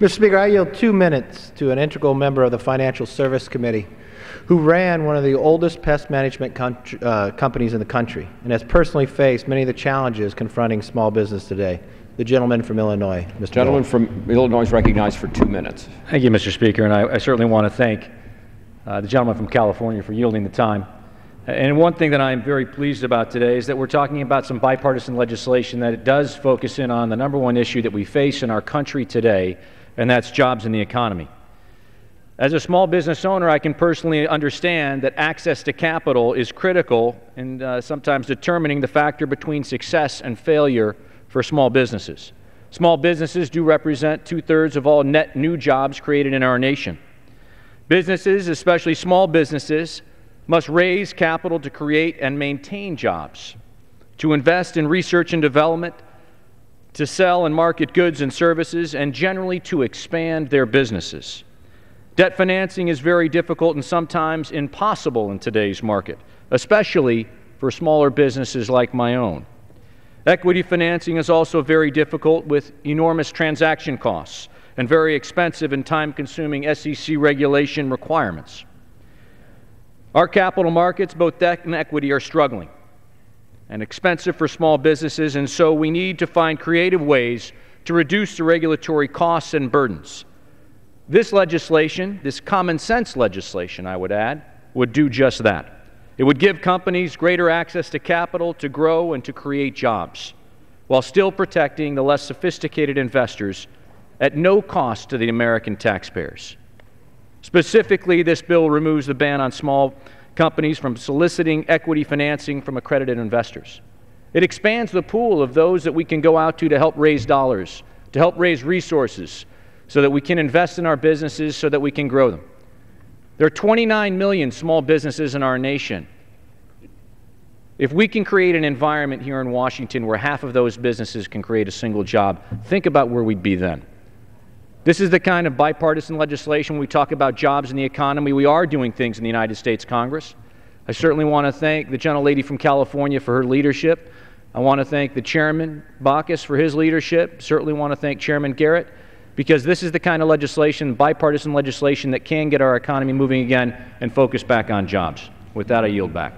Mr. Speaker, I yield 2 minutes to an integral member of the Financial Service Committee who ran one of the oldest pest management companies in the country and has personally faced many of the challenges confronting small business today. The gentleman from Illinois, Mr. Gentleman Dold. from Illinois is recognized for 2 minutes. Thank you, Mr. Speaker, and I certainly want to thank the gentleman from California for yielding the time. And one thing that I'm very pleased about today is that we're talking about some bipartisan legislation that it does focus in on the #1 issue that we face in our country today, and that's jobs in the economy. As a small business owner, I can personally understand that access to capital is critical in sometimes determining the factor between success and failure for small businesses. Small businesses do represent 2/3 of all net new jobs created in our nation. Businesses, especially small businesses, must raise capital to create and maintain jobs, to invest in research and development, to sell and market goods and services, and generally to expand their businesses. Debt financing is very difficult and sometimes impossible in today's market, especially for smaller businesses like my own. Equity financing is also very difficult with enormous transaction costs and very expensive and time-consuming SEC regulation requirements. Our capital markets, both debt and equity, are struggling and expensive for small businesses, and so we need to find creative ways to reduce the regulatory costs and burdens. This legislation, this common sense legislation, I would add, would do just that. It would give companies greater access to capital to grow and to create jobs, while still protecting the less sophisticated investors at no cost to the American taxpayers. Specifically, this bill removes the ban on small companies from soliciting equity financing from accredited investors. It expands the pool of those that we can go out to help raise dollars, to help raise resources, so that we can invest in our businesses, so that we can grow them. There are 29 million small businesses in our nation. If we can create an environment here in Washington where half of those businesses can create a single job, think about where we'd be then. This is the kind of bipartisan legislation when we talk about jobs in the economy. We are doing things in the United States Congress. I certainly want to thank the gentlelady from California for her leadership. I want to thank the Chairman Baucus for his leadership. Certainly want to thank Chairman Garrett, because this is the kind of legislation, bipartisan legislation, that can get our economy moving again and focus back on jobs. With that, I yield back.